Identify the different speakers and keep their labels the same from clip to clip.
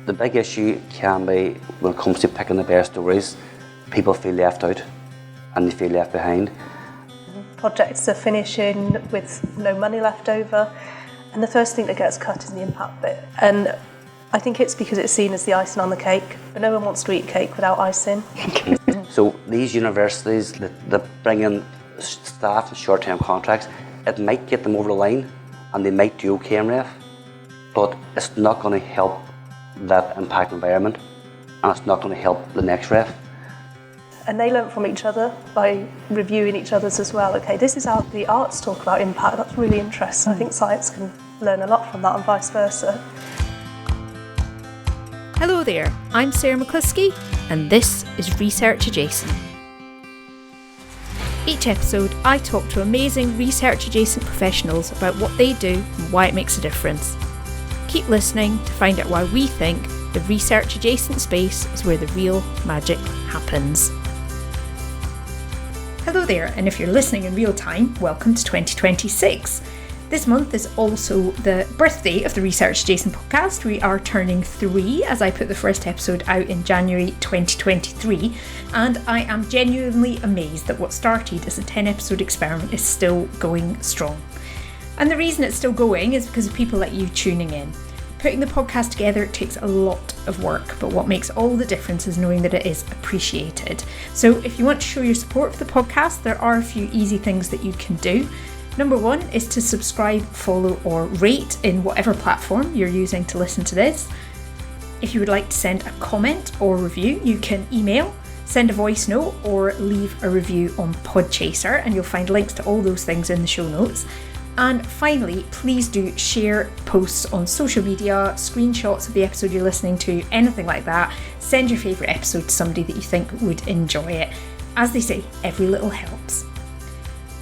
Speaker 1: The big issue can be, when it comes to picking the best stories, people feel left out and they feel left behind.
Speaker 2: Projects are finishing with no money left over, and the first thing that gets cut is the impact bit. And I think it's because it's seen as the icing on the cake, but no one wants to eat cake without icing.
Speaker 1: So these universities that bring in staff in short-term contracts, it might get them over the line and they might do okay in REF, but it's not going to help that impact environment, and it's not going to help the next REF.
Speaker 2: And they learn from each other by reviewing each other's as well. Okay, this is how the arts talk about impact. That's really interesting. I think science can learn a lot from that and vice versa.
Speaker 3: Hello there, I'm Sarah McCluskey and this is Research Adjacent. Each episode I talk to amazing research adjacent professionals about what they do and why it makes a difference. Keep listening to find out why we think the research adjacent space is where the real magic happens. Hello there, and if you're listening in real time, welcome to 2026. This month is also the birthday of the Research Adjacent podcast. We are turning 3 as I put the first episode out in January 2023, and I am genuinely amazed that what started as a 10-episode experiment is still going strong. And the reason it's still going is because of people like you tuning in. Putting the podcast together takes a lot of work, but what makes all the difference is knowing that it is appreciated. So if you want to show your support for the podcast, there are a few easy things that you can do. Number 1 is to subscribe, follow or rate in whatever platform you're using to listen to this. If you would like to send a comment or review, you can email, send a voice note or leave a review on Podchaser, and you'll find links to all those things in the show notes. And finally, please do share posts on social media, screenshots of the episode you're listening to, anything like that. Send your favourite episode to somebody that you think would enjoy it. As they say, every little helps.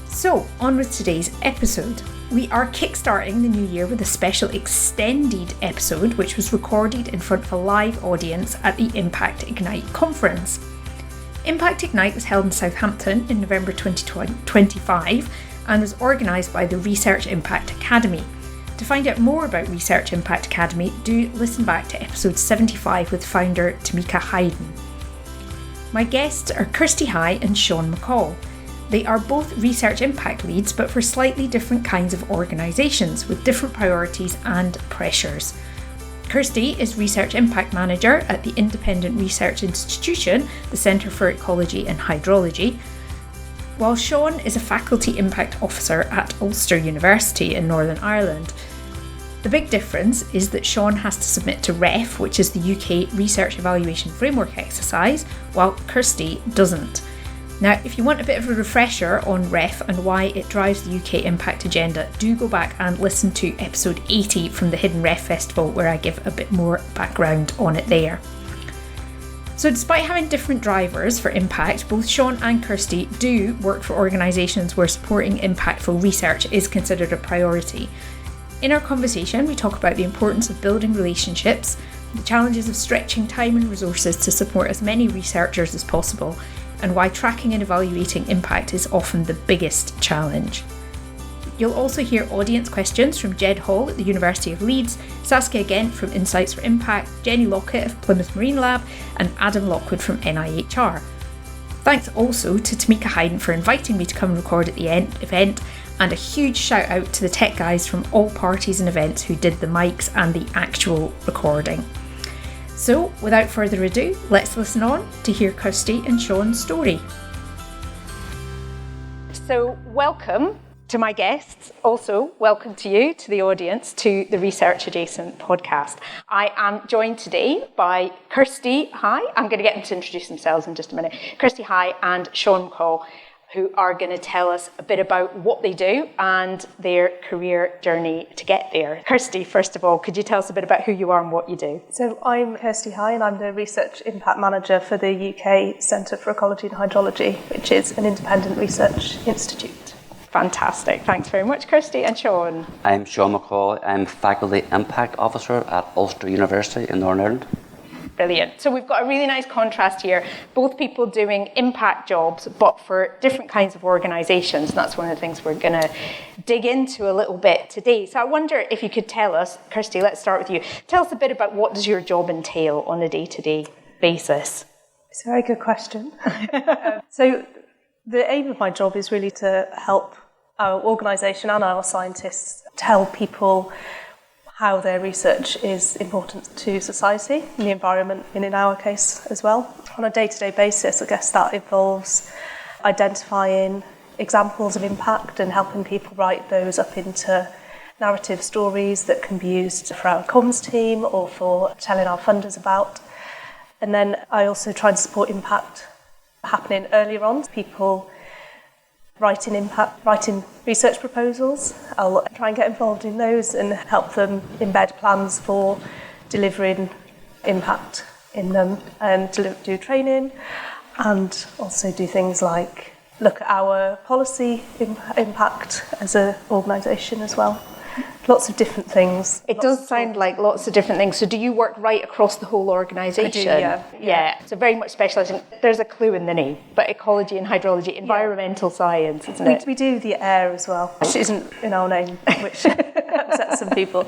Speaker 3: So, on with today's episode. We are kickstarting the new year with a special extended episode which was recorded in front of a live audience at the Impact Ignite conference. Impact Ignite was held in Southampton in November 2025 and was organised by the Research Impact Academy. To find out more about Research Impact Academy, do listen back to episode 75 with founder Tamika Hayden. My guests are Kirsty High and Sean McCaul. They are both research impact leads, but for slightly different kinds of organisations with different priorities and pressures. Kirsty is Research Impact Manager at the independent research institution, the Centre for Ecology and Hydrology, while Sean is a Faculty Impact Officer at Ulster University in Northern Ireland. The big difference is that Sean has to submit to REF, which is the UK Research Evaluation Framework exercise, while Kirsty doesn't. Now, if you want a bit of a refresher on REF and why it drives the UK impact agenda, do go back and listen to episode 80 from the Hidden REF Festival, where I give a bit more background on it there. So despite having different drivers for impact, both Sean and Kirsty do work for organisations where supporting impactful research is considered a priority. In our conversation, we talk about the importance of building relationships, the challenges of stretching time and resources to support as many researchers as possible, and why tracking and evaluating impact is often the biggest challenge. You'll also hear audience questions from Jed Hall at the University of Leeds, Saskia Gent from Insights for Impact, Jenny Lockett of Plymouth Marine Lab, and Adam Lockwood from NIHR. Thanks also to Tamika Hayden for inviting me to come and record at the event, and a huge shout out to the tech guys from all parties and events who did the mics and the actual recording. So, without further ado, let's listen on to hear Kirsty and Sean's story. So, welcome to my guests. Also, welcome to you, to the audience, to the Research Adjacent podcast. I am joined today by Kirsty High. I'm going to get them to introduce themselves in just a minute. Kirsty High and Sean McCaul, who are going to tell us a bit about what they do and their career journey to get there. Kirsty, first of all, could you tell us a bit about who you are and what you do?
Speaker 2: So I'm Kirsty High and I'm the Research Impact Manager for the UK Centre for Ecology and Hydrology, which is an independent research institute.
Speaker 3: Fantastic. Thanks very much, Kirsty. And Sean?
Speaker 1: I'm Sean McCaul. I'm Faculty Impact Officer at Ulster University in Northern Ireland.
Speaker 3: Brilliant. So we've got a really nice contrast here, both people doing impact jobs, but for different kinds of organisations. And that's one of the things we're going to dig into a little bit today. So I wonder if you could tell us, Kirsty, let's start with you. Tell us a bit about what does your job entail on a day-to-day basis?
Speaker 2: It's a very good question. So the aim of my job is really to help our organisation and our scientists tell people how their research is important to society and the environment, and in our case as well. On a day-to-day basis, I guess that involves identifying examples of impact and helping people write those up into narrative stories that can be used for our comms team or for telling our funders about. And then I also try and support impact happening earlier on. People writing research proposals. I'll try and get involved in those and help them embed plans for delivering impact in them, and do training, and also do things like look at our policy impact as an organisation as well. Lots of different things.
Speaker 3: It does sound like lots of different things. So do you work right across the whole organisation?
Speaker 2: I do, yeah.
Speaker 3: So very much specialising. There's a clue in the name, but ecology and hydrology, environmental science, isn't it?
Speaker 2: We do the air as well, which isn't in our name, which upsets some people.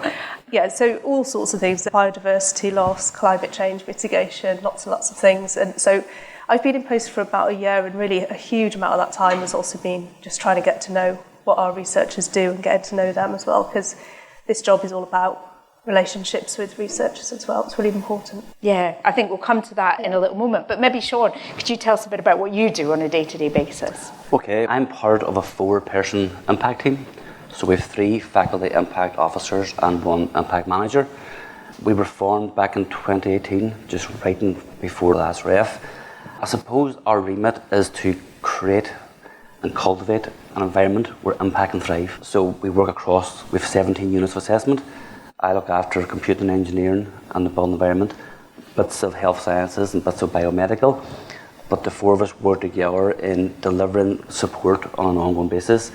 Speaker 2: Yeah, so all sorts of things, biodiversity loss, climate change mitigation, lots and lots of things. And so I've been in post for about a year, and really a huge amount of that time has also been just trying to get to know what our researchers do and getting to know them as well, because this job is all about relationships with researchers as well. It's really important.
Speaker 3: Yeah, I think we'll come to that in a little moment. But maybe, Sean, could you tell us a bit about what you do on a day-to-day basis?
Speaker 1: Okay, I'm part of a 4-person impact team. So we have 3 faculty impact officers and 1 impact manager. We were formed back in 2018, just right before the last ref. I suppose our remit is to create and cultivate an environment where impact can thrive. So we work across, we have 17 units of assessment. I look after computing engineering and the built environment, bits of health sciences and bits of biomedical. But the 4 of us work together in delivering support on an ongoing basis.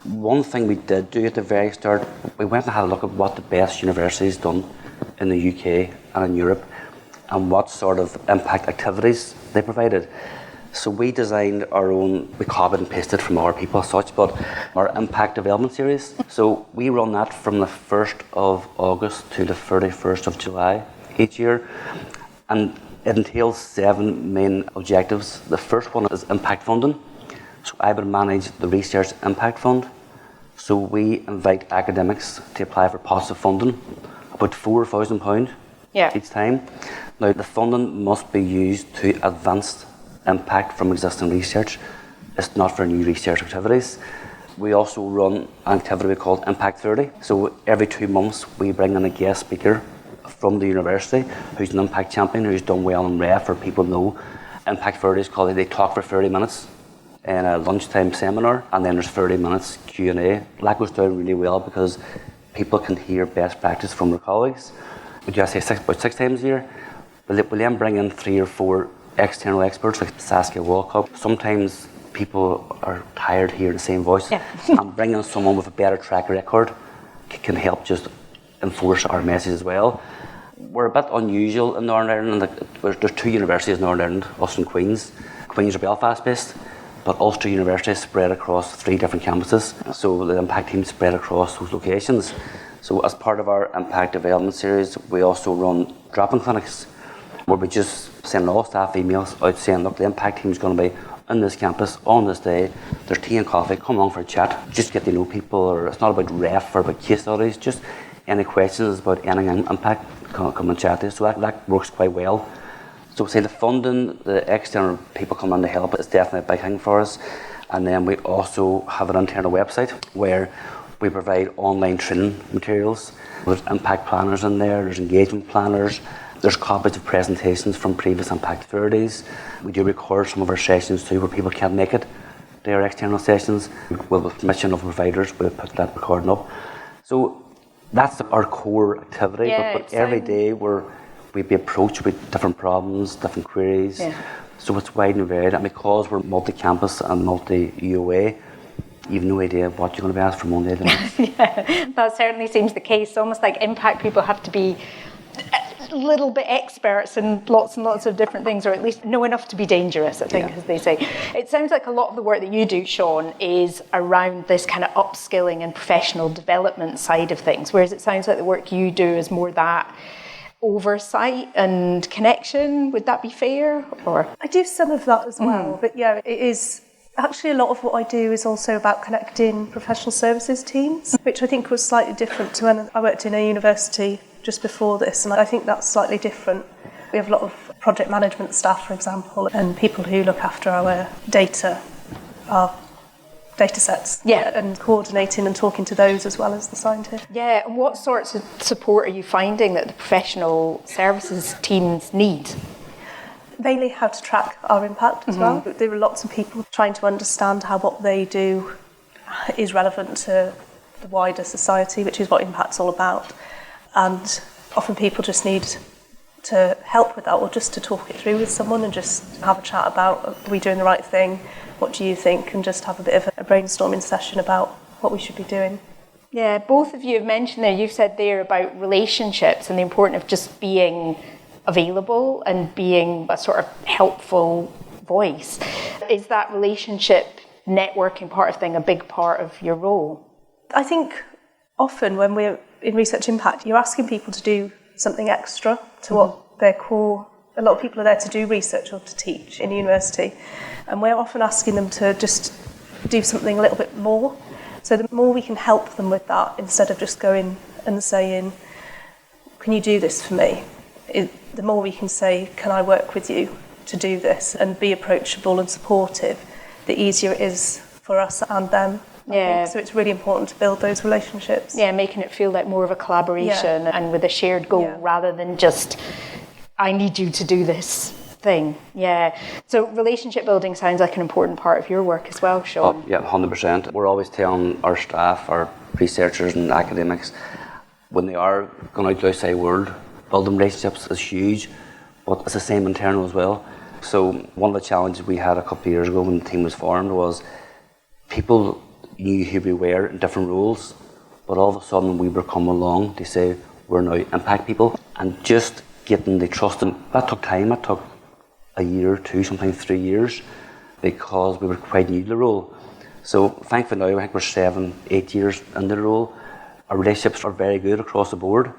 Speaker 1: One thing we did do at the very start, we went and had a look at what the best universities done in the UK and in Europe, and what sort of impact activities they provided. So we designed our own, we copied and pasted from other people as such, but our impact development series. So we run that from the 1st of August to the 31st of July each year. And it entails 7 main objectives. The first one is impact funding. So I would manage the Research Impact Fund. So we invite academics to apply for positive funding, about £4,000 each time. Now the funding must be used to advance impact from existing research. It's not for new research activities. We also run an activity we call Impact 30. So every 2 months we bring in a guest speaker from the university who's an impact champion, who's done well in REF, or people know. Impact 30 is called, they talk for 30 minutes in a lunchtime seminar, and then there's 30 minutes Q&A. That goes down really well because people can hear best practice from their colleagues. We do about 6 times a year. We'll then bring in 3 or 4 external experts like Saskia Walkup. Sometimes people are tired hearing the same voice, and bringing in someone with a better track record can help just enforce our message as well. We're a bit unusual in Northern Ireland. There's 2 universities in Northern Ireland, Ulster and Queen's. Queen's are Belfast based, but Ulster University is spread across 3 different campuses. So the impact team spread across those locations. So as part of our impact development series, we also run drop-in clinics, where we just send all staff emails out saying, look, the impact team is going to be on this campus on this day. There's tea and coffee, come along for a chat, just get to know people. Or it's not about REF or about case studies, just any questions about any impact, come and chat to us. So that works quite well. So say the funding, the external people come in to help, is definitely a big thing for us. And then we also have an internal website where we provide online training materials. There's impact planners in there's engagement planners, there's copies of presentations from previous impact 30s. We do record some of our sessions too where people can't make it to our external sessions. With permission of providers, we'll put that recording up. So that's our core activity, but every day we be approached with different problems, different queries. So it's wide and varied. And because we're multi-campus and multi-UOA, you've no idea what you're going to be asked from Monday to the next.
Speaker 3: That certainly seems the case. Almost like impact people have to be little bit experts in lots and lots of different things, or at least know enough to be dangerous, I think, as they say. It sounds like a lot of the work that you do, Sean, is around this kind of upskilling and professional development side of things, whereas it sounds like the work you do is more that oversight and connection. Would that be fair? Or
Speaker 2: I do some of that as well, but yeah, it is actually a lot of what I do is also about connecting professional services teams, which I think was slightly different to when I worked in a university just before this, and I think that's slightly different. We have a lot of project management staff, for example, and people who look after our data, our data sets, and coordinating and talking to those as well as the scientists.
Speaker 3: Yeah, and what sorts of support are you finding that the professional services teams need?
Speaker 2: Mainly how to track our impact as well. There are lots of people trying to understand how what they do is relevant to the wider society, which is what impact's all about. And often people just need to help with that, or just to talk it through with someone and just have a chat about, are we doing the right thing? What do you think? And just have a bit of a brainstorming session about what we should be doing.
Speaker 3: Yeah, both of you have mentioned there, you've said there about relationships and the importance of just being available and being a sort of helpful voice. Is that relationship networking part of thing a big part of your role?
Speaker 2: I think often when we're in research impact, you're asking people to do something extra to what their core. A lot of people are there to do research or to teach in a university, and we're often asking them to just do something a little bit more. So the more we can help them with that, instead of just going and saying, can you do this for me? The more we can say, can I work with you to do this, and be approachable and supportive, the easier it is for us and them. I think. So it's really important to build those relationships. Yeah,
Speaker 3: making it feel like more of a collaboration and with a shared goal rather than just, I need you to do this thing. Yeah. So relationship building sounds like an important part of your work as well, Sean.
Speaker 1: Yeah, 100%. We're always telling our staff, our researchers and academics, when they are going out to the outside world, building relationships is huge, but it's the same internal as well. So one of the challenges we had a couple of years ago when the team was formed was people knew who we were in different roles, but all of a sudden we were coming along to say we're now impact people, and just getting the trust. And that took time. It took a year or two, sometimes 3 years, because we were quite new to the role. So thankfully now I think we're 7-8 years in the role. Our relationships are very good across the board.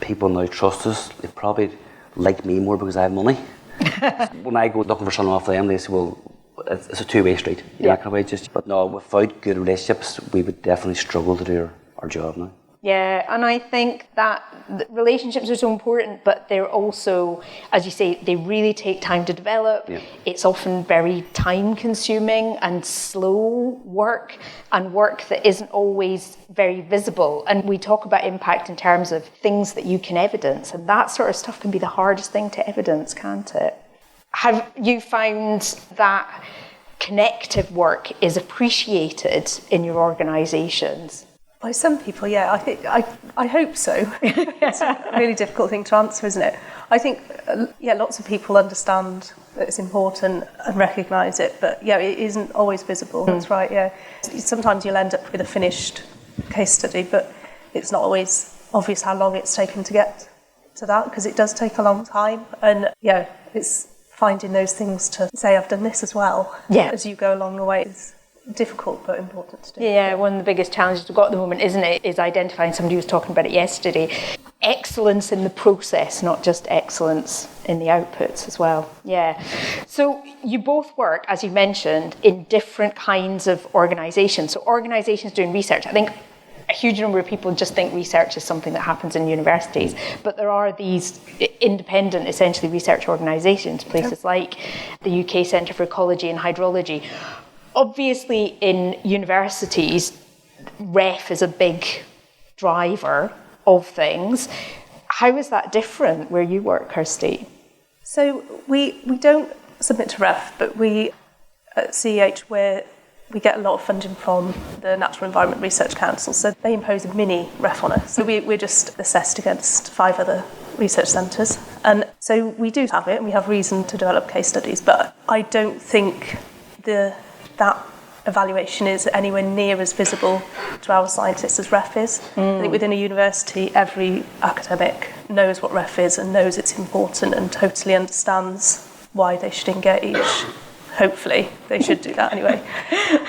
Speaker 1: People now trust us. They probably like me more because I have money. When I go looking for something off them, they say, well, it's a two-way street. But no, without good relationships, we would definitely struggle to do our job now.
Speaker 3: Yeah, and I think that relationships are so important, but they're also, as you say, they really take time to develop. Yeah. It's often very time-consuming and slow work, and work that isn't always very visible. And we talk about impact in terms of things that you can evidence, and that sort of stuff can be the hardest thing to evidence, can't it? Have you found that connective work is appreciated in your organisations?
Speaker 2: By some people, yeah. I hope so. It's a really difficult thing to answer, isn't it? I think, lots of people understand that it's important and recognise it, but it isn't always visible. That's right. Yeah. Sometimes you'll end up with a finished case study, but it's not always obvious how long it's taken to get to that, because it does take a long time. And it's finding those things to say, I've done this as well. Yeah. As you go along the way. It's difficult but important to do.
Speaker 3: Yeah, one of the biggest challenges we've got at the moment, isn't it, is identifying, somebody was talking about it yesterday, excellence in the process, not just excellence in the outputs as well. Yeah. So you both work, as you mentioned, in different kinds of organisations. So organisations doing research, I think a huge number of people just think research is something that happens in universities, but there are these independent, essentially, research organisations, places like the UK Centre for Ecology and Hydrology. Obviously, in universities, REF is a big driver of things. How is that different where you work, Kirsty?
Speaker 2: So we don't submit to REF, but we at CEH, where we get a lot of funding from the Natural Environment Research Council, so they impose a mini REF on us. So we're just assessed against 5 other research centres. And so we do have it, and we have reason to develop case studies, but I don't think that evaluation is anywhere near as visible to our scientists as REF is. I think within a university, every academic knows what REF is and knows it's important and totally understands why they should engage. Hopefully, they should do that anyway.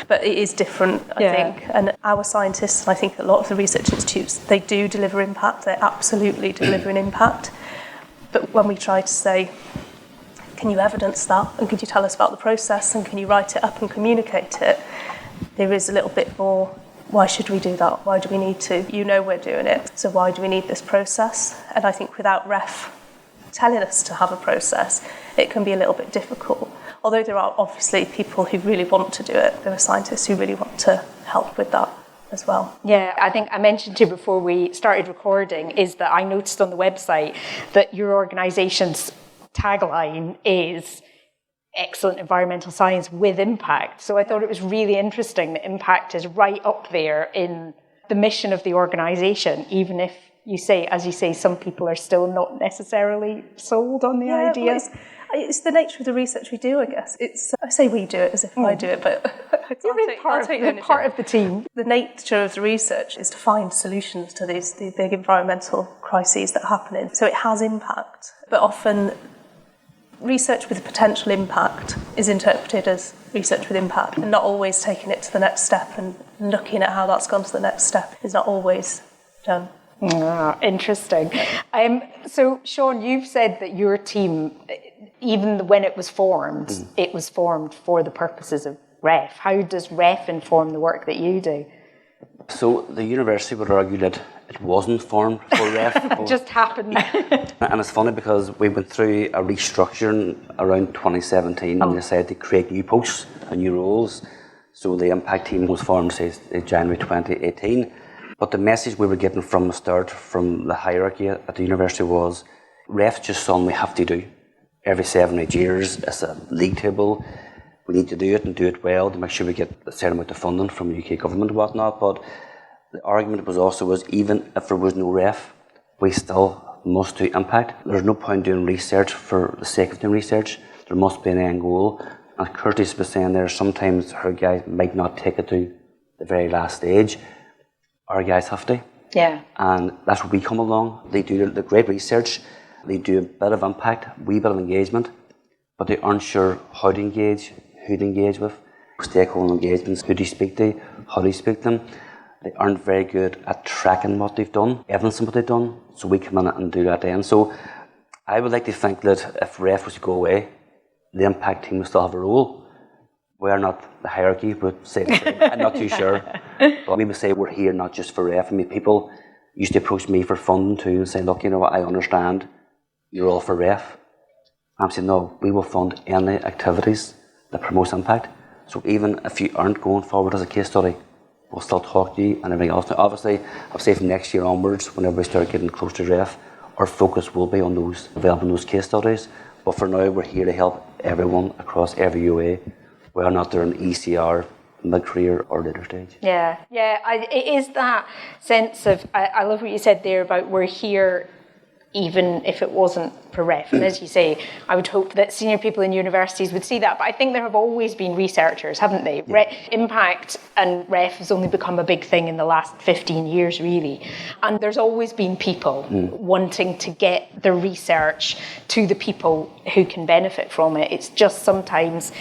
Speaker 2: But it is different, I think. And our scientists, and I think a lot of the research institutes, they do deliver impact. They're absolutely delivering impact. But when we try to say, can you evidence that? And could you tell us about the process? And can you write it up and communicate it? There is a little bit more, why should we do that? Why do we need to? You know we're doing it, so why do we need this process? And I think without REF telling us to have a process, it can be a little bit difficult. Although there are obviously people who really want to do it, there are scientists who really want to help with that as well.
Speaker 3: Yeah, I think I mentioned to you before we started recording is that I noticed on the website that your organisation's tagline is excellent environmental science with impact. So I thought it was really interesting that impact is right up there in the mission of the organisation, even if you say, as you say, some people are still not necessarily sold on the idea.
Speaker 2: Well, it's the nature of the research we do, I guess. I say we do it as if I do it, but I'll take
Speaker 3: part of the team.
Speaker 2: The nature of the research is to find solutions to these big environmental crises that are happening. So it has impact, but often research with potential impact is interpreted as research with impact, and not always taking it to the next step and looking at how that's gone to the next step is not always done.
Speaker 3: Interesting. So, Sean, you've said that your team, even when it was formed for the purposes of REF. How does REF inform the work that you do?
Speaker 1: So the university would argue that it wasn't formed for REF.
Speaker 3: It just happened.
Speaker 1: And it's funny because we went through a restructuring around 2017 and decided to create new posts and new roles. So the impact team was formed, say, in January 2018. But the message we were getting from the start, from the hierarchy at the university, was REF's just something we have to do. Every 7 or 8 years, it's a league table. We need to do it and do it well to make sure we get a certain amount of funding from the UK government and whatnot. But the argument was even if there was no REF, we still must do impact. There's no point doing research for the sake of doing research. There must be an end goal. And Kirsty was saying there, sometimes her guys might not take it to the very last stage. Our guys have to.
Speaker 3: Yeah.
Speaker 1: And that's where we come along. They do the great research. They do a bit of impact, a wee bit of engagement, but they aren't sure how to engage, who to engage with, stakeholder engagements, who do you speak to, how do you speak to them. They aren't very good at tracking what they've done, evidencing what they've done, so we come in and do that then. So I would like to think that if REF was to go away, the impact team would still have a role. We're not the hierarchy, would say the same. I'm not too sure. But we would say we're here not just for REF. I mean, people used to approach me for funding too and say, look, you know what, I understand you're all for REF. I'm saying, no, we will fund any activities that promotes impact. So even if you aren't going forward as a case study, we'll still talk to you and everything else. Now, obviously, I'll say from next year onwards, whenever we start getting close to REF, our focus will be on those, developing those case studies. But for now, we're here to help everyone across every UA. We're not there in ECR, mid-career or later stage.
Speaker 3: Yeah, it is that sense of, I love what you said there about we're here even if it wasn't for REF. And as you say, I would hope that senior people in universities would see that. But I think there have always been researchers, haven't they? Yeah. Impact and REF has only become a big thing in the last 15 years, really. And there's always been people wanting to get the research to the people who can benefit from it. It's just sometimes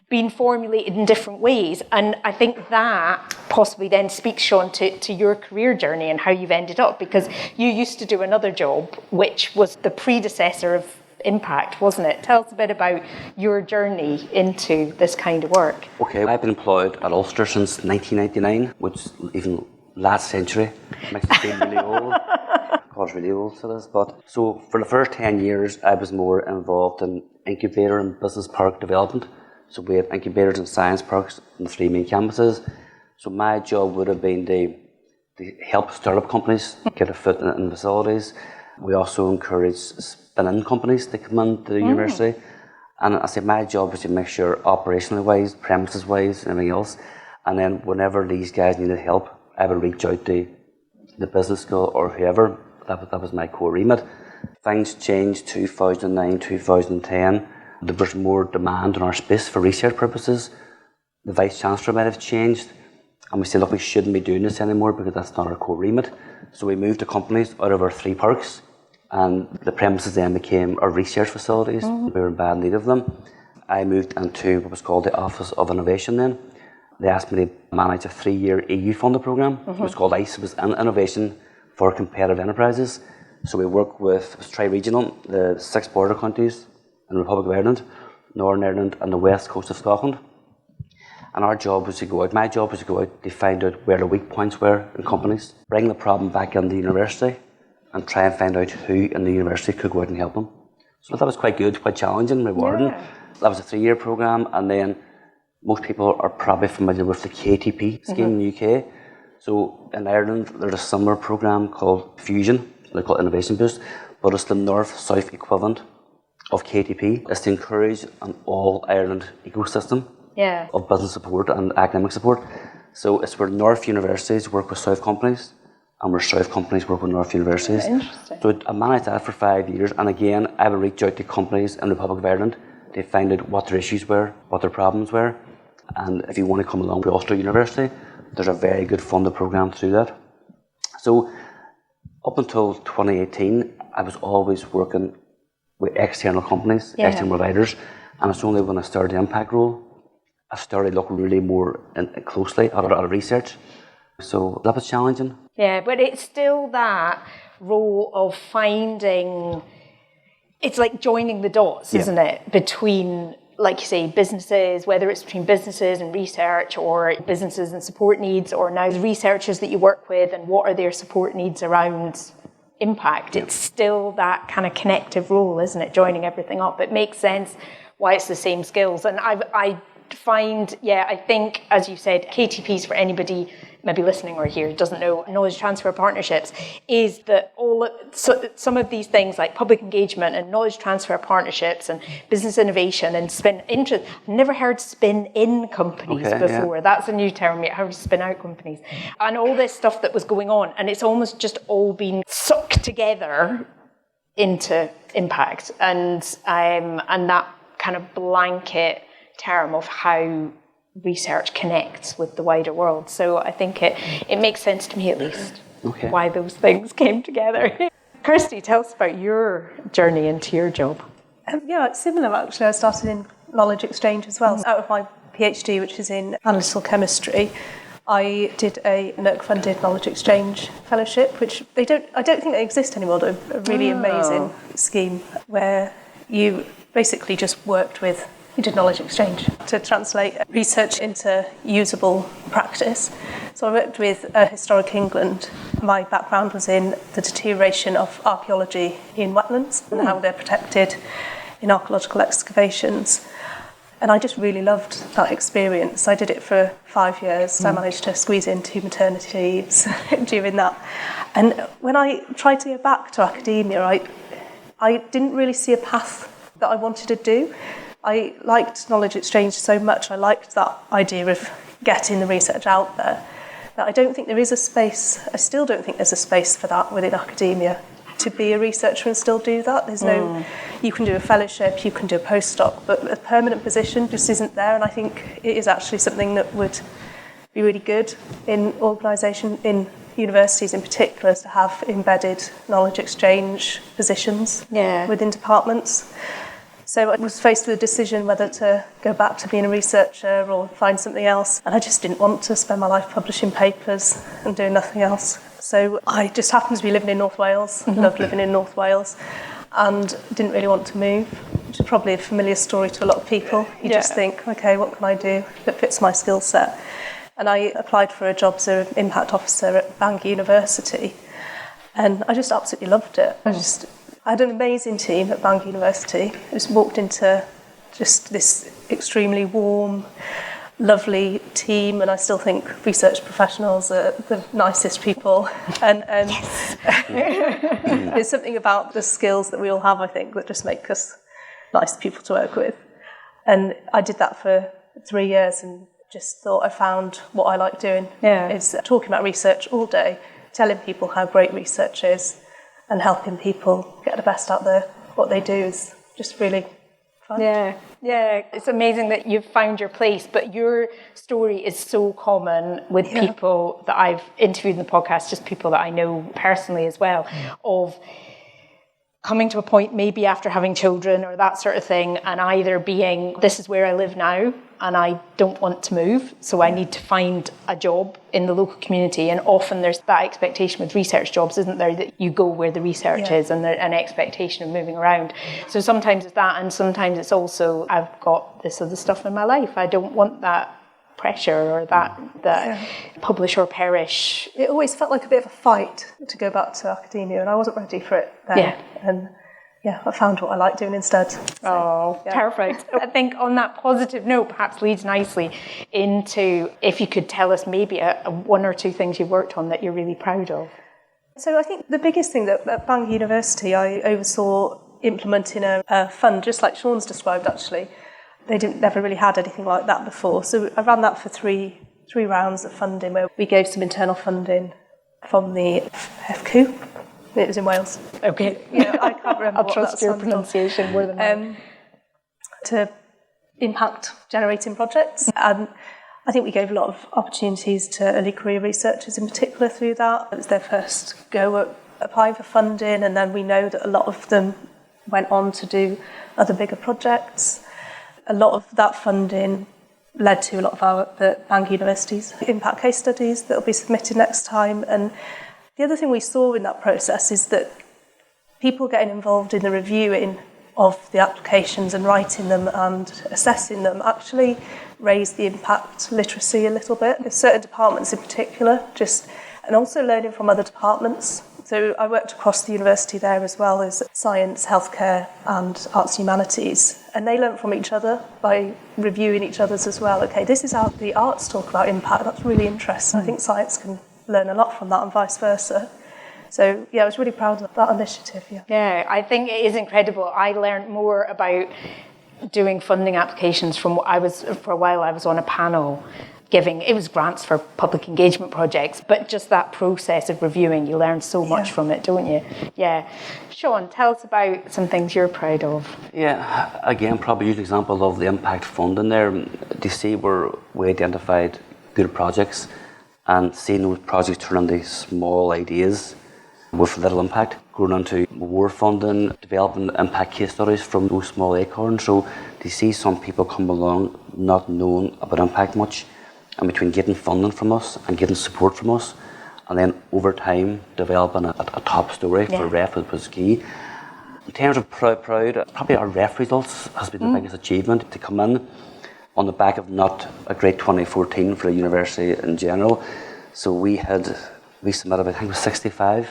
Speaker 3: being formulated in different ways. And I think that possibly then speaks, Sean, to your career journey and how you've ended up, because you used to do another job, which was the predecessor of impact, wasn't it? Tell us a bit about your journey into this kind of work.
Speaker 1: Okay, I've been employed at Ulster since 1999, which even last century makes me feel really old. God, it's really old to this. But so for the first 10 years, I was more involved in incubator and business park development. So we had incubators and science parks on the 3 main campuses. So my job would have been to help startup companies get a foot in facilities. We also encourage spin-in companies to come into the university. And I say my job was to make sure operationally wise, premises wise, and everything else. And then whenever these guys needed help, I would reach out to the business school or whoever. That was my core remit. Things changed 2009, 2010. There was more demand on our space for research purposes. The Vice-Chancellor might have changed. And we said, look, we shouldn't be doing this anymore because that's not our core remit. So we moved the companies out of our 3 parks and the premises then became our research facilities. We were in bad need of them. I moved into what was called the Office of Innovation then. They asked me to manage a 3-year EU funded programme. It was called ICE, it was Innovation for Competitive Enterprises. So we work with, it was tri-regional, the 6 border countries in the Republic of Ireland, Northern Ireland and the west coast of Scotland. And our job was to go out, my job was to go out to find out where the weak points were in companies, bring the problem back into the university and try and find out who in the university could go out and help them. So that was quite good, quite challenging, rewarding.
Speaker 3: Yeah.
Speaker 1: That was a 3-year programme, and then most people are probably familiar with the KTP scheme in the UK. So in Ireland, there's a similar programme called Fusion, they call it Innovation Boost, but it's the north-south equivalent of KTP. It's to encourage an all-Ireland ecosystem of business support and academic support. So it's where North universities work with South companies, and where South companies work with North universities.
Speaker 3: Interesting.
Speaker 1: So I managed that for 5 years, and again, I would reach out to companies in the Republic of Ireland to find out what their issues were, what their problems were, and if you want to come along to Ulster University, there's a very good funded programme through that. So up until 2018, I was always working with external companies, external providers, and it's only when I started the impact role, I started looking really more closely at research. So that was challenging.
Speaker 3: Yeah, but it's still that role of finding, it's like joining the dots, isn't it? Between, like you say, businesses, whether it's between businesses and research or businesses and support needs, or now the researchers that you work with and what are their support needs around impact. It's still that kind of connective role, isn't it? Joining everything up. It makes sense why it's the same skills. And I find, I think, as you said, KTPs, for anybody maybe listening or here doesn't know, knowledge transfer partnerships, is that some of these things like public engagement and knowledge transfer partnerships and business innovation and spin interest. I've never heard spin in companies before. That's a new term. How to spin out companies and all this stuff that was going on, and it's almost just all been sucked together into impact and that kind of blanket term of how research connects with the wider world. So I think it makes sense to me, at least, why those things came together. Kirsty, tell us about your journey into your job.
Speaker 2: It's similar actually. I started in knowledge exchange as well. Out of my PhD, which is in analytical chemistry, I did a NERC-funded knowledge exchange fellowship, which I don't think they exist anymore. They're a really amazing scheme where you basically just worked with, you did knowledge exchange to translate research into usable practice. So I worked with Historic England. My background was in the deterioration of archaeology in wetlands and how they're protected in archaeological excavations. And I just really loved that experience. I did it for 5 years. I managed to squeeze in 2 maternity leaves during that. And when I tried to go back to academia, I didn't really see a path that I wanted to do. I liked knowledge exchange so much. I liked that idea of getting the research out there. But I don't think there is a space, I still don't think there's a space for that within academia, to be a researcher and still do that. There's no, you can do a fellowship, you can do a postdoc, but a permanent position just isn't there. And I think it is actually something that would be really good in organisation, in universities in particular, to have embedded knowledge exchange positions within departments. So I was faced with a decision whether to go back to being a researcher or find something else. And I just didn't want to spend my life publishing papers and doing nothing else. So I just happened to be living in North Wales, loved living in North Wales, and didn't really want to move, which is probably a familiar story to a lot of people. You just think, okay, what can I do that fits my skill set? And I applied for a job as an impact officer at Bangor University, and I just absolutely loved it. I had an amazing team at Bangor University. I just walked into just this extremely warm, lovely team, and I still think research professionals are the nicest people. And there's something about the skills that we all have, I think, that just make us nice people to work with. And I did that for 3 years and just thought I found what I like doing. Is talking about research all day, telling people how great research is, and helping people get the best out of what they do is just really fun. Yeah, it's amazing that you've found your place, but your story is so common with people that I've interviewed in the podcast, just people that I know personally as well, of
Speaker 3: coming to a point maybe after having children or that sort of thing, and either being, this is where I live now and I don't want to move, so I need to find a job in the local community. And often there's that expectation with research jobs, isn't there, that you go where the research is, and there's an expectation of moving around. So sometimes it's that, and sometimes it's also, I've got this other stuff in my life, I don't want that pressure or that publish or perish.
Speaker 2: It always felt like a bit of a fight to go back to academia, and I wasn't ready for it then. And I found what I like doing instead. So,
Speaker 3: perfect. I think on that positive note perhaps leads nicely into, if you could tell us maybe one or two things you've worked on that you're really proud of.
Speaker 2: So I think the biggest thing that at Bangor University I oversaw implementing a fund, just like Sean's described actually. They never really had anything like that before. So I ran that for three rounds of funding, where we gave some internal funding from the FCU. It was in Wales.
Speaker 3: Okay.
Speaker 2: I can't remember.
Speaker 3: I'll trust your pronunciation more than mine.
Speaker 2: To impact generating projects. And I think we gave a lot of opportunities to early career researchers in particular through that. It was their first go at applying for funding, and then we know that a lot of them went on to do other bigger projects. A lot of that funding led to a lot of the Bangor University's impact case studies that will be submitted next time. And the other thing we saw in that process is that people getting involved in the reviewing of the applications and writing them and assessing them actually raised the impact literacy a little bit. There's certain departments in particular, and also learning from other departments. So I worked across the university there as well as science, healthcare and arts and humanities. And they learnt from each other by reviewing each other's as well. Okay, this is how the arts talk about impact. That's really interesting. I think science can learn a lot from that and vice versa. So I was really proud of that initiative.
Speaker 3: Yeah, I think it is incredible. I learned more about doing funding applications for a while I was on a panel giving, it was grants for public engagement projects, but just that process of reviewing, you learn so much from it, don't you? Yeah. Sean, tell us about some things you're proud of.
Speaker 1: Yeah, again, probably use an example of the impact funding there. DC, where we identified good projects and seeing those projects turn into small ideas with little impact, growing into more funding, developing impact case studies from those small acorns. So to see some people come along not knowing about impact much, and between getting funding from us and getting support from us, and then over time developing a top story for REF was key. In terms of proud, probably our REF results has been the biggest achievement to come in on the back of not a great 2014 for the university in general. So we submitted, I think it was 65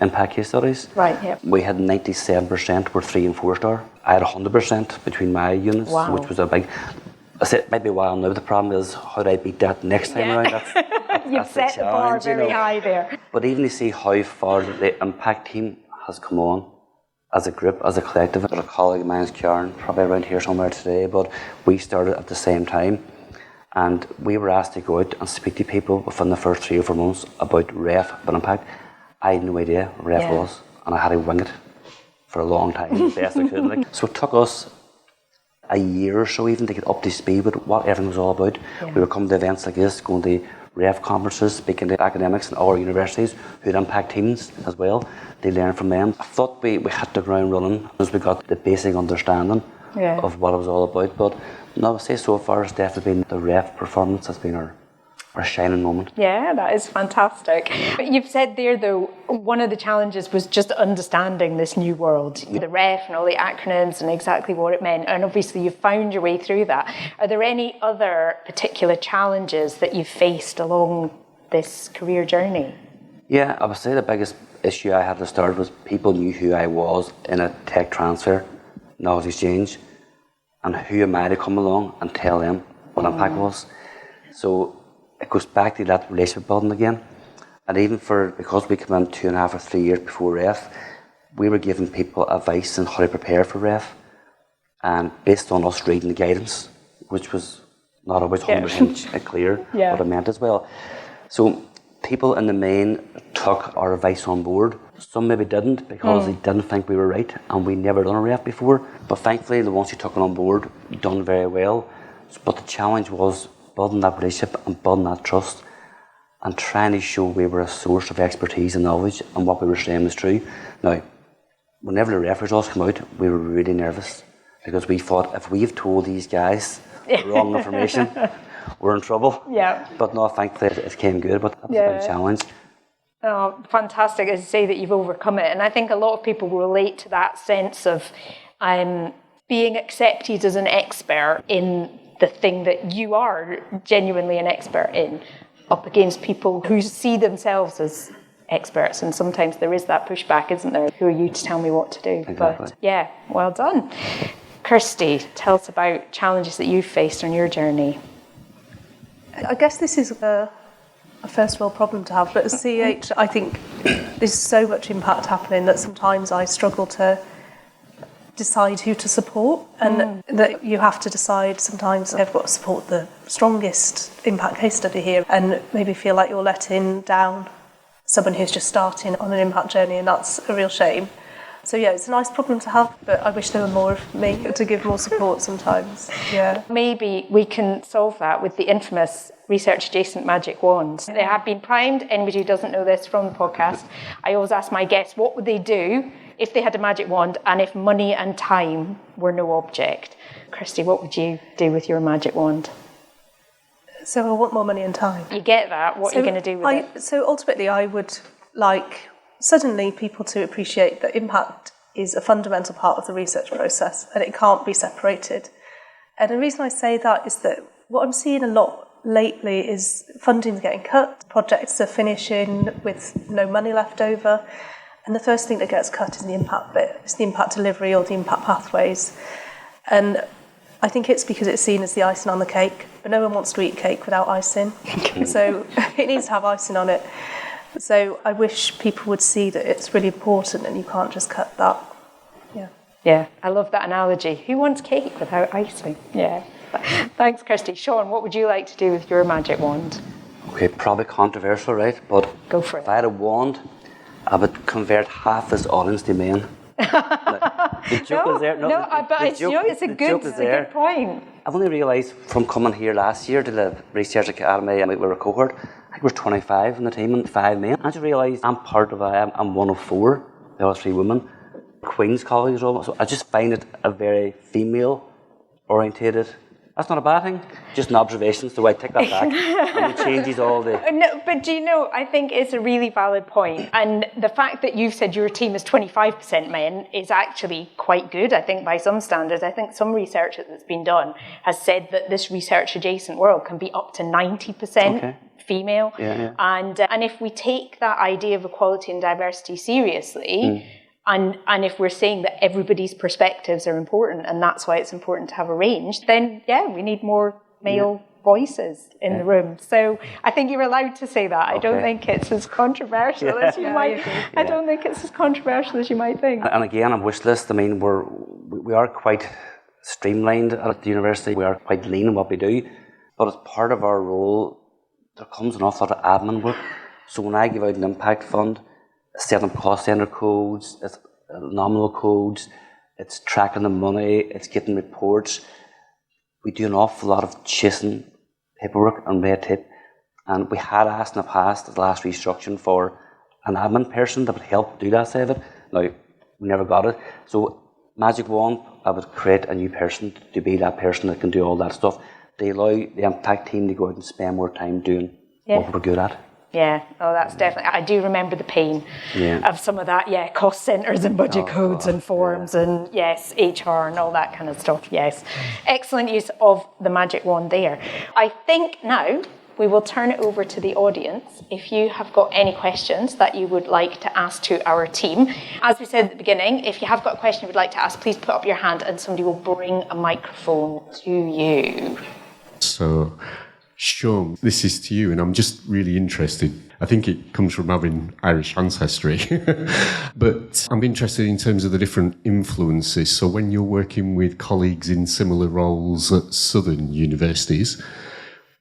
Speaker 1: impact case studies.
Speaker 3: Right, yeah.
Speaker 1: We had 97% were 3 and 4 star. I had 100% between my units, which was a big. I said maybe while now the problem is how do I beat that next time around?
Speaker 3: You've set the bar very high there.
Speaker 1: But even to see how far the impact team has come on as a group, as a collective. A colleague of mine, Karen, probably around here somewhere today, but we started at the same time, and we were asked to go out and speak to people within the first 3 or 4 months about REF and impact. I had no idea what REF was, and I had to wing it for a long time, the best I could. So it took us a year or so even to get up to speed with what everything was all about. We were coming to events like this, going to REF conferences, speaking to academics in all our universities who had impact teams as well. They learned from them. I thought we hit the ground running as we got the basic understanding of what it was all about. But no, I would say so far it's definitely been the REF performance has been our shining moment.
Speaker 3: Yeah, that is fantastic. But you've said there, though, one of the challenges was just understanding this new world, the REF and all the acronyms and exactly what it meant. And obviously you've found your way through that. Are there any other particular challenges that you've faced along this career journey? Yeah,
Speaker 1: I would say the biggest issue I had to start was people knew who I was in a tech transfer, knowledge exchange, and who am I to come along and tell them what impact was. So it goes back to that relationship building again. And even because we came in 2.5 or 3 years before REF, we were giving people advice on how to prepare for REF, and based on us reading the guidance, which was not always 100% clear what it meant as well. So people in the main took our advice on board. Some maybe didn't because they didn't think we were right, and we never done a REF before. But thankfully, the ones who took it on board done very well. But the challenge was building that relationship and building that trust and trying to show we were a source of expertise and knowledge and what we were saying was true. Now, whenever the ref results come out, we were really nervous because we thought if we've told these guys the wrong information, we're in trouble.
Speaker 3: Yeah.
Speaker 1: But no, thankfully it came good, but that was a big challenge.
Speaker 3: Oh, fantastic, as you say, that you've overcome it. And I think a lot of people relate to that sense of being accepted as an expert in the thing that you are genuinely an expert in, up against people who see themselves as experts. And sometimes there is that pushback, isn't there? Who are you to tell me what to do?
Speaker 1: Exactly.
Speaker 3: But yeah, well done. Kirsty, tell us about challenges that you've faced on your journey.
Speaker 2: I guess this is a first world problem to have, but as CH, I think there's so much impact happening that sometimes I struggle to decide who to support, and that you have to decide sometimes I've got to support the strongest impact case study here, and maybe feel like you're letting down someone who's just starting on an impact journey, and that's a real shame. So yeah, it's a nice problem to have, but I wish there were more of me to give more support sometimes. Yeah.
Speaker 3: Maybe we can solve that with the infamous research adjacent magic wands. They have been primed. Anybody who doesn't know this from the podcast, I always ask my guests, what would they do if they had a magic wand and if money and time were no object? Kirsty, what would you do with your magic wand?
Speaker 2: So I want more money and time.
Speaker 3: You get that? What are you going to do with it?
Speaker 2: So ultimately I would like suddenly people to appreciate that impact is a fundamental part of the research process and it can't be separated. And the reason I say that is that what I'm seeing a lot lately is funding's getting cut, projects are finishing with no money left over, and the first thing that gets cut is the impact bit. It's the impact delivery or the impact pathways. And I think it's because it's seen as the icing on the cake, but no one wants to eat cake without icing. So it needs to have icing on it. So I wish people would see that it's really important and you can't just cut that.
Speaker 3: Yeah, I love that analogy. Who wants cake without icing? Yeah. Thanks, Kirsty. Sean, what would you like to do with your magic wand?
Speaker 1: Okay, probably controversial, right? But
Speaker 3: go for it.
Speaker 1: If I had a wand, I would convert half this audience to men. The joke is there.
Speaker 3: It's a good point.
Speaker 1: I've only realised from coming here last year to the Research Academy, and we were a cohort, I think there was 25 in the team and 5 men. I just realised I'm one of 4, the other 3 women. Queen's colleagues, so I just find it a very female-orientated. That's not a bad thing, just an observation, so I take that back. And it changes all the...
Speaker 3: No, but do you know, I think it's a really valid point. And the fact that you've said your team is 25% men is actually quite good, I think, by some standards. I think some research that's been done has said that this research-adjacent world can be up to 90% female.
Speaker 1: Yeah.
Speaker 3: And if we take that idea of equality and diversity seriously... And if we're saying that everybody's perspectives are important and that's why it's important to have a range, then we need more male voices in the room. So I think you're allowed to say that. I don't think it's as controversial as you might. I don't think it's as controversial as you might think.
Speaker 1: And again, on wish list, I mean, we are quite streamlined at the university. We are quite lean in what we do, but as part of our role, there comes an awful lot of admin work. So when I give out an impact fund, setting up cost center codes, it's nominal codes, it's tracking the money, it's getting reports. We do an awful lot of chasing paperwork and red tape, and we had asked in the past, at the last restructuring, for an admin person that would help do that side of it. Now, we never got it. So, magic wand, I would create a new person to be that person that can do all that stuff. They allow the impact team to go out and spend more time doing what we're good at.
Speaker 3: Yeah, that's definitely. I do remember the pain of some of that. Cost centres and budget codes and forms and HR and all that kind of stuff. Yes, excellent use of the magic wand there. I think now we will turn it over to the audience. If you have got any questions that you would like to ask to our team, as we said at the beginning, if you have got a question you would like to ask, please put up your hand and somebody will bring a microphone to you.
Speaker 4: So, Sean, this is to you, and I'm just really interested. I think it comes from having Irish ancestry. But I'm interested in terms of the different influences. So when you're working with colleagues in similar roles at southern universities,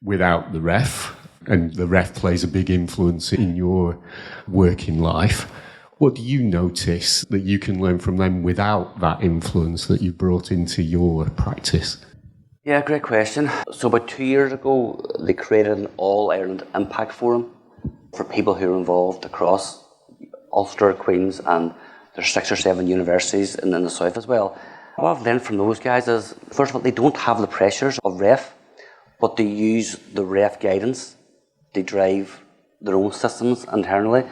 Speaker 4: without the ref, and the ref plays a big influence in your working life, what do you notice that you can learn from them without that influence that you brought into your practice?
Speaker 1: Yeah, great question. So about 2 years ago, they created an All-Ireland Impact Forum for people who are involved across Ulster, Queen's and There's 6 or 7 universities in the south as well. What I've learned from those guys is, first of all, they don't have the pressures of REF, but they use the REF guidance. They drive their own systems internally.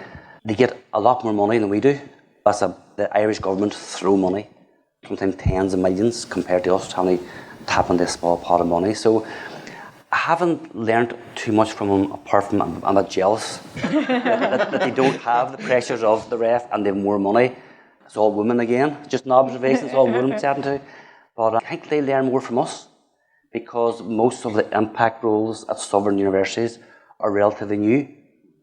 Speaker 1: They get a lot more money than we do. The Irish government throw money, sometimes tens of millions, compared to us trying to tap into a small pot of money. So I haven't learned too much from them, apart from I'm a bit jealous that they don't have the pressures of the REF and they have more money. It's all women again, just an observation, it's all women chatting to. But I think they learn more from us because most of the impact roles at southern universities are relatively new.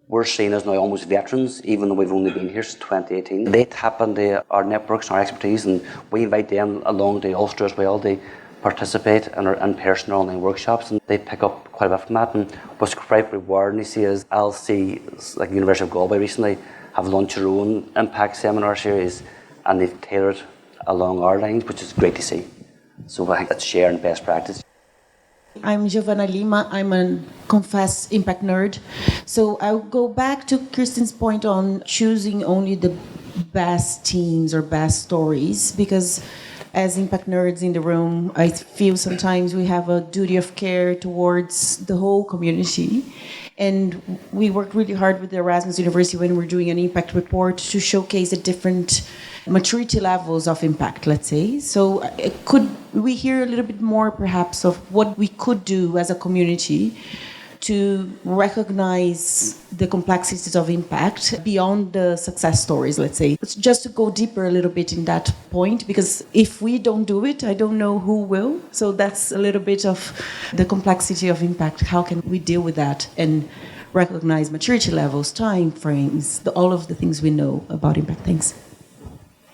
Speaker 1: We're seen as now almost veterans, even though we've only been here since 2018. They tap into our networks and our expertise, and we invite them along to Ulster as well. They participate in our in-person or online workshops, and they pick up quite a bit from that. And what's quite rewarding to see is I'll see, like University of Galway recently, have launched their own impact seminar series, and they've tailored along our lines, which is great to see. So I think that's sharing best practice.
Speaker 5: I'm Giovanna Lima. I'm a confessed impact nerd. So I'll go back to Kirsten's point on choosing only the best teams or best stories, because as impact nerds in the room, I feel sometimes we have a duty of care towards the whole community. And we work really hard with the Erasmus University when we're doing an impact report to showcase the different maturity levels of impact, let's say. So could we hear a little bit more perhaps of what we could do as a community to recognize the complexities of impact beyond the success stories, let's say. It's just to go deeper a little bit in that point, because if we don't do it, I don't know who will. So that's a little bit of the complexity of impact. How can we deal with that and recognize maturity levels, time frames, all of the things we know about impact? Thanks.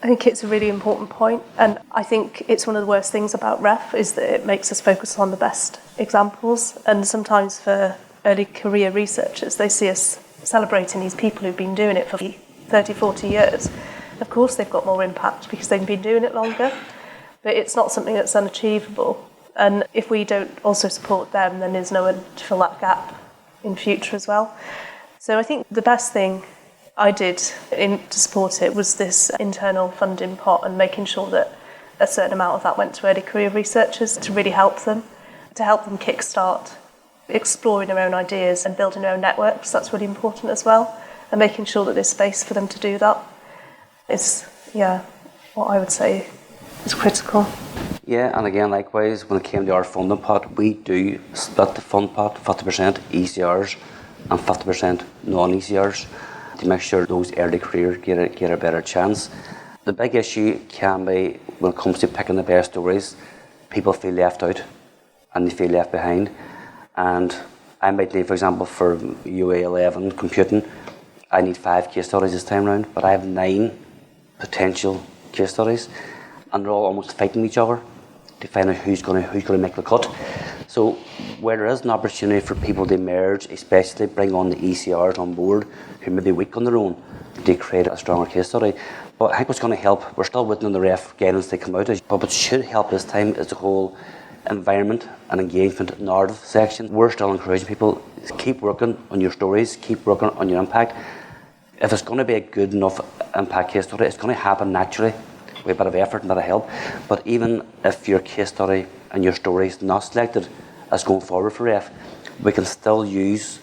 Speaker 2: I think it's a really important point, and I think it's one of the worst things about REF is that it makes us focus on the best examples, and sometimes for early career researchers they see us celebrating these people who've been doing it for 30, 40 years. Of course they've got more impact because they've been doing it longer, but it's not something that's unachievable, and if we don't also support them, then there's no one to fill that gap in future as well. So I think the best thing I did to support it was this internal funding pot and making sure that a certain amount of that went to early career researchers to really help them kickstart exploring their own ideas and building their own networks. That's really important as well, and making sure that there's space for them to do that is, what I would say is critical.
Speaker 1: Yeah, and again, likewise, when it came to our funding pot, we do split the fund pot 50% ECRs and 50% non-ECRs. To make sure those early careers get a better chance. The big issue can be when it comes to picking the best stories, people feel left out and they feel left behind. And I might need, for example, for UA 11 computing, I need 5 case studies this time round, but I have 9 potential case studies, and they're all almost fighting each other to find out who's going to make the cut. So where there is an opportunity for people to merge, especially bring on the ECRs on board who may be weak on their own, to create a stronger case study. But I think what's going to help, we're still waiting on the REF guidance to come out, but what should help this time is the whole environment and engagement narrative section. We're still encouraging people to keep working on your stories, keep working on your impact. If it's going to be a good enough impact case study, it's going to happen naturally with a bit of effort and a bit of help. But even if your case study and your story is not selected as going forward for REF, we can still use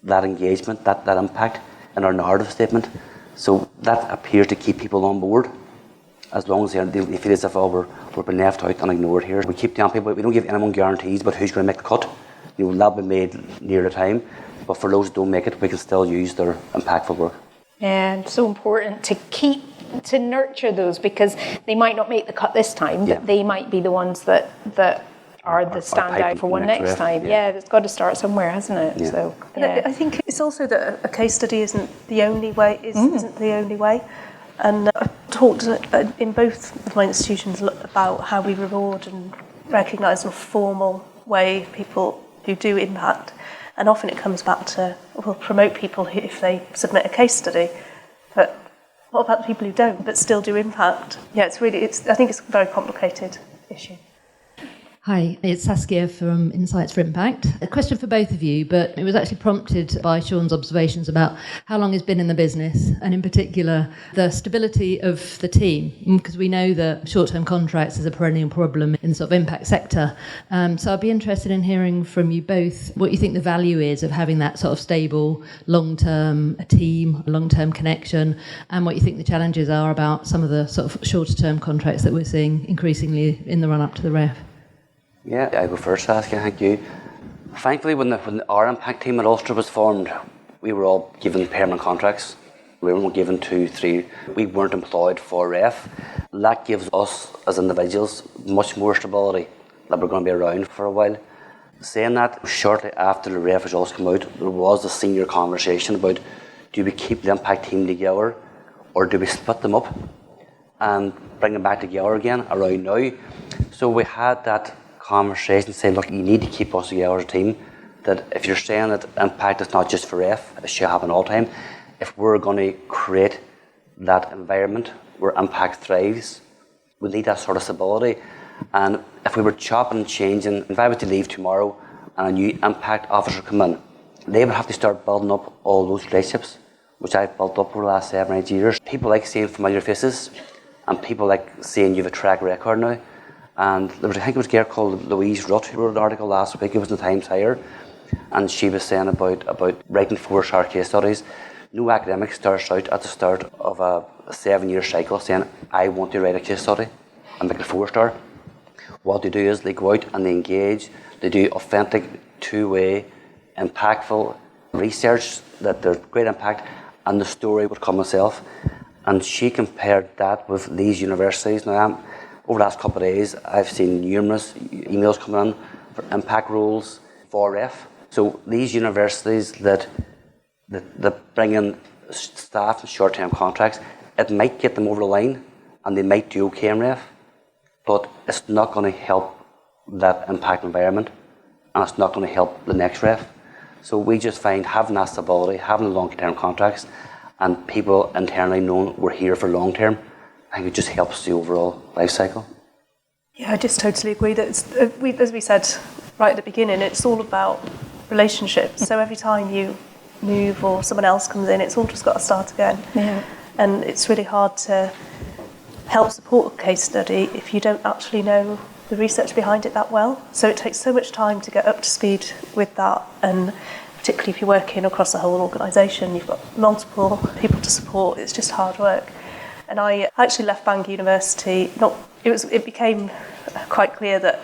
Speaker 1: that engagement, that impact in our narrative statement. So that appears to keep people on board, as long as they feel as if we're being left out and ignored here. We keep telling people we don't give anyone guarantees about who's going to make the cut. That'll be made near the time. But for those who don't make it, we can still use their impactful work.
Speaker 3: And so important to nurture those, because they might not make the cut this time, but they might be the ones that are the standout for one next time. Yeah, it's got to start somewhere, hasn't it?
Speaker 1: Yeah.
Speaker 3: So
Speaker 2: I think it's also that a case study isn't the only way. Isn't the only way. And I've talked in both of my institutions about how we reward and recognise in a formal way people who do impact. And often it comes back to, we'll promote people if they submit a case study. But what about the people who don't but still do impact? Yeah, I think it's a very complicated issue.
Speaker 6: Hi, it's Saskia from Insights for Impact. A question for both of you, but it was actually prompted by Sean's observations about how long he's been in the business, and in particular, the stability of the team, because we know that short-term contracts is a perennial problem in the sort of impact sector. So I'd be interested in hearing from you both what you think the value is of having that sort of stable, long-term team, long-term connection, and what you think the challenges are about some of the sort of shorter-term contracts that we're seeing increasingly in the run-up to the REF.
Speaker 1: Yeah, I go first, Saskia, thank you. Thankfully, when our impact team at Ulster was formed, we were all given permanent contracts. We weren't given 2, 3. We weren't employed for REF. That gives us, as individuals, much more stability, that we're going to be around for a while. Saying that, shortly after the REF results come out, there was a senior conversation about, do we keep the impact team together, or do we split them up and bring them back together again around now? So we had that conversation saying, look, you need to keep us together as a team, that if you're saying that impact is not just for REF, it should happen all the time. If we're going to create that environment where impact thrives, we need that sort of stability. And if we were chopping and changing, if I was to leave tomorrow and a new impact officer come in, they would have to start building up all those relationships, which I've built up over the last 7 or 8 years. People like seeing familiar faces, and people like seeing you have a track record now. And there was, I think it was a girl called Louise Rutt who wrote an article last week, it was in the Times Higher, and she was saying about writing 4-star case studies. No academic starts out at the start of a 7-year cycle saying, I want to write a case study and make it 4-star. What they do is they go out and they engage, they do authentic, two-way, impactful research that there's great impact, and the story would come itself. And she compared that with these universities. Now, over the last couple of days, I've seen numerous emails coming in for impact roles for REF. So these universities that bring in staff in short-term contracts, it might get them over the line and they might do okay in REF, but it's not going to help that impact environment, and it's not going to help the next REF. So we just find having that stability, having the long-term contracts, and people internally knowing we're here for long-term, I think it just helps the overall life cycle.
Speaker 2: Yeah, I just totally agree that as we said right at the beginning, it's all about relationships. So every time you move or someone else comes in, it's all just got to start again.
Speaker 3: Yeah.
Speaker 2: And it's really hard to help support a case study if you don't actually know the research behind it that well. So it takes so much time to get up to speed with that, and particularly if you're working across the whole organisation, you've got multiple people to support, it's just hard work. And I actually left Bangor University, it became quite clear that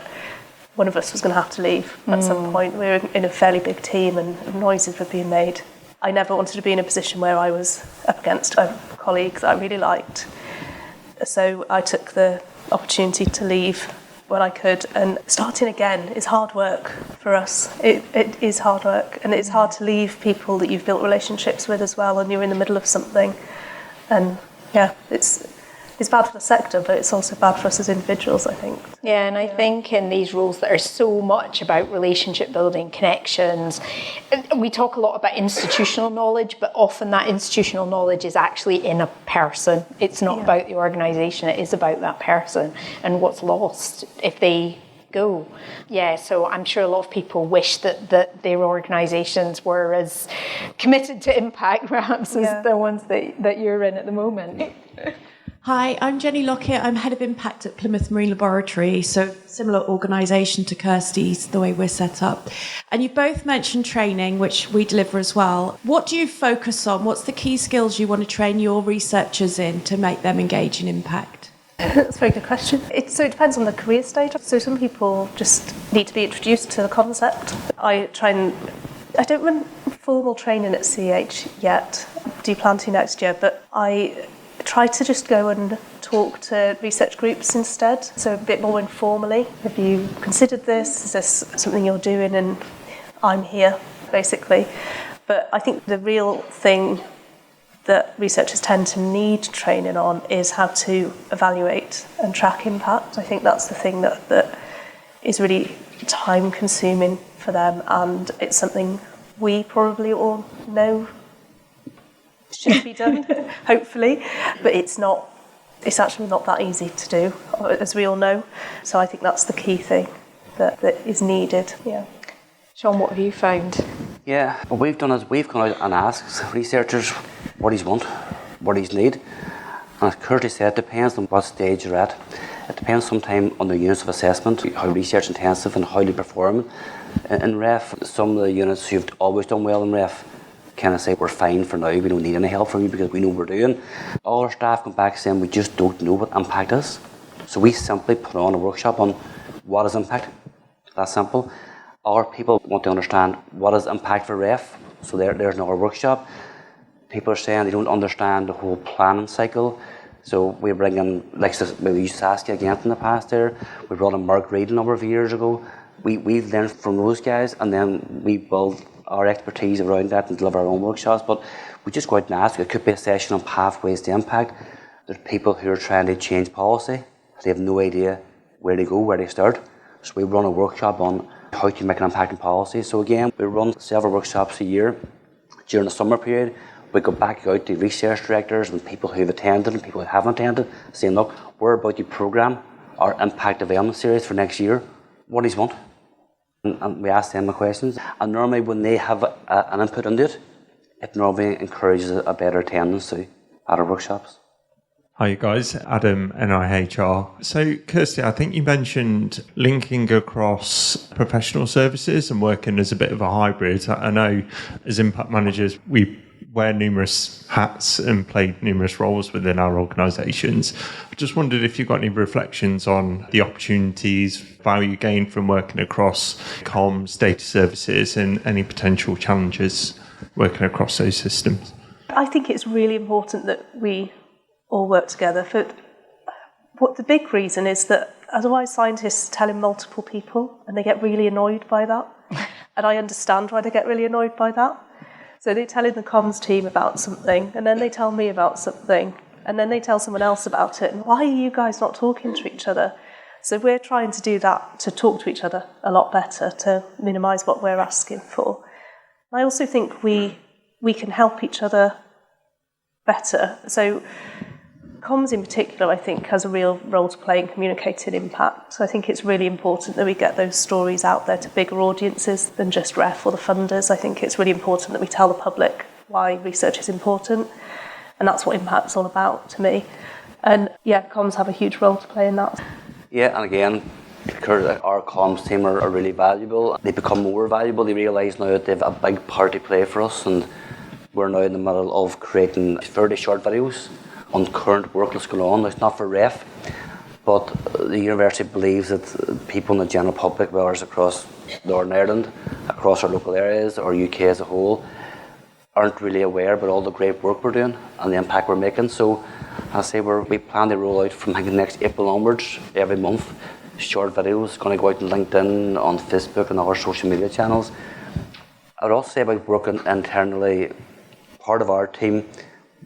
Speaker 2: one of us was going to have to leave at some point. We were in a fairly big team and noises were being made. I never wanted to be in a position where I was up against a colleague that I really liked. So I took the opportunity to leave when I could, and starting again is hard work for us. It is hard work, and it's hard to leave people that you've built relationships with as well, and you're in the middle of something. And yeah, it's bad for the sector, but it's also bad for us as individuals, I think.
Speaker 3: Yeah, and I think in these roles that are so much about relationship building, connections, we talk a lot about institutional knowledge, but often that institutional knowledge is actually in a person. It's not about the organisation, it is about that person and what's lost if they go. Yeah, so I'm sure a lot of people wish that their organisations were as committed to impact perhaps as the ones that you're in at the moment.
Speaker 7: Hi, I'm Jenny Lockett. I'm Head of Impact at Plymouth Marine Laboratory, so similar organisation to Kirsty's, the way we're set up. And you both mentioned training, which we deliver as well. What do you focus on? What's the key skills you want to train your researchers in to make them engage in impact?
Speaker 2: That's a very good question. So it depends on the career stage. So some people just need to be introduced to the concept. I don't run formal training at CH yet. I do plan to next year, but I try to just go and talk to research groups instead, so a bit more informally. Have you considered this? Is this something you're doing? And I'm here, basically. But I think the real thing that researchers tend to need training on is how to evaluate and track impact. I think that's the thing that is really time-consuming for them, and it's something we probably all know should be done, hopefully, but it's actually not that easy to do, as we all know. So I think that's the key thing. that is needed. Yeah.
Speaker 3: Sean, what have you found?
Speaker 1: Yeah, what we've done is we've gone out and asked researchers what he's want, what he's need. And as Kirsty said, it depends on what stage you're at. It depends sometimes on the units of assessment, how research intensive and how they perform. In REF, some of the units who've always done well in REF kind of say, we're fine for now, we don't need any help from you because we know what we're doing. All our staff come back saying, we just don't know what impact is. So we simply put on a workshop on what is impact. That's simple. Our people want to understand what is impact for REF. So there's another workshop. People are saying they don't understand the whole planning cycle. So we bring in, like we used Saskia again in the past there. We brought in Mark Reid a number of years ago. We've learned from those guys, and then we build our expertise around that and deliver our own workshops. But we just go out and ask. It could be a session on pathways to impact. There's people who are trying to change policy. They have no idea where to go, where to start. So we run a workshop on how to make an impact in policy. So again, we run several workshops a year. During the summer period, we go back out to research directors and people who've attended and people who haven't attended, saying, look, we're about to programme our impact development series for next year. What do you want? And we ask them the questions. And normally when they have an input into it, it normally encourages a better attendance too at our workshops.
Speaker 8: Hi guys, Adam, NIHR. So Kirsty, I think you mentioned linking across professional services and working as a bit of a hybrid. I know as impact managers, we wear numerous hats and play numerous roles within our organisations. I just wondered if you've got any reflections on the opportunities, value gained from working across comms, data services, and any potential challenges working across those systems.
Speaker 2: I think it's really important that we all work together. What the big reason is that otherwise scientists are telling multiple people and they get really annoyed by that. And I understand why they get really annoyed by that. So they're telling the comms team about something, and then they tell me about something, and then they tell someone else about it. And why are you guys not talking to each other? So we're trying to do that, to talk to each other a lot better, to minimise what we're asking for. I also think we can help each other better. So comms in particular, I think, has a real role to play in communicating impact. So I think it's really important that we get those stories out there to bigger audiences than just REF or the funders. I think it's really important that we tell the public why research is important, and that's what impact's all about to me. And yeah, comms have a huge role to play in that.
Speaker 1: Yeah, and again, our comms team are really valuable. They become more valuable. They realise now that they have a big part to play for us, and we're now in the middle of creating fairly short videos on current work that's going on. It's not for REF, but the university believes that people in the general public, whether it's across Northern Ireland, across our local areas, or UK as a whole, aren't really aware about all the great work we're doing and the impact we're making. So I say we plan to roll out from next April onwards every month short videos, going to go out on LinkedIn, on Facebook and other social media channels. I would also say about working internally, part of our team,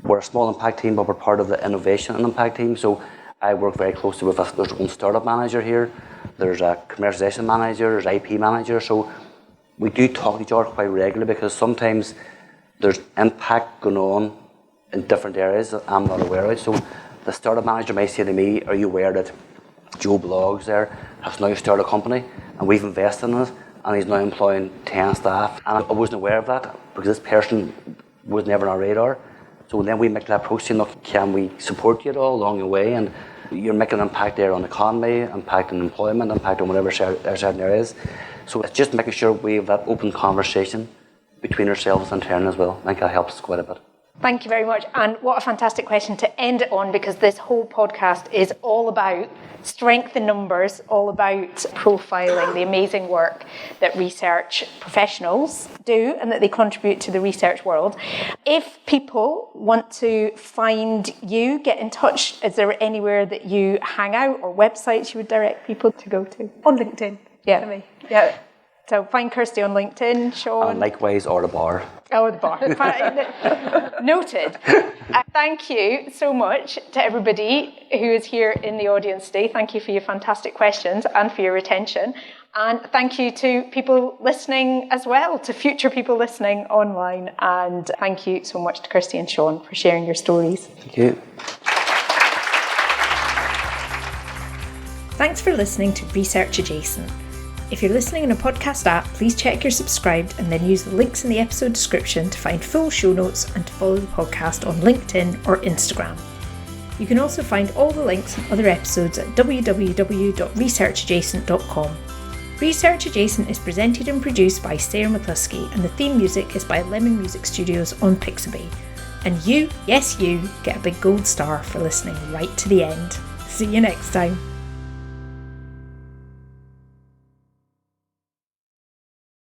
Speaker 1: we're a small impact team, but we're part of the innovation and impact team. So I work very closely with there's one startup manager here, there's a commercialization manager, there's IP manager. So we do talk to each other quite regularly because sometimes there's impact going on in different areas that I'm not aware of. So the startup manager may say to me, are you aware that Joe Bloggs there has now started a company and we've invested in it and he's now employing 10 staff? And I wasn't aware of that because this person was never on our radar. So then we make that approach saying, look, can we support you at all along the way? And you're making an impact there on the economy, impact on employment, impact on whatever certain areas. So it's just making sure we have that open conversation between ourselves and intern as well. I think that helps quite a bit.
Speaker 3: Thank you very much. And what a fantastic question to end it on, because this whole podcast is all about strength in numbers, all about profiling the amazing work that research professionals do and that they contribute to the research world. If people want to find you, get in touch, is there anywhere that you hang out or websites you would direct people to go to?
Speaker 2: On LinkedIn.
Speaker 3: Yeah.
Speaker 2: For me. Yeah.
Speaker 3: So find Kirsty on LinkedIn, Sean.
Speaker 1: And likewise, or the bar.
Speaker 3: Oh, the bar. Noted. Thank you so much to everybody who is here in the audience today. Thank you for your fantastic questions and for your attention. And thank you to people listening as well, to future people listening online. And thank you so much to Kirsty and Sean for sharing your stories.
Speaker 1: Thank you.
Speaker 3: Thanks for listening to Research Adjacent. If you're listening in a podcast app, please check you're subscribed and then use the links in the episode description to find full show notes and to follow the podcast on LinkedIn or Instagram. You can also find all the links and other episodes at www.researchadjacent.com. Research Adjacent is presented and produced by Sarah McCluskey, and the theme music is by Lemon Music Studios on Pixabay. And you, yes you, get a big gold star for listening right to the end. See you next time.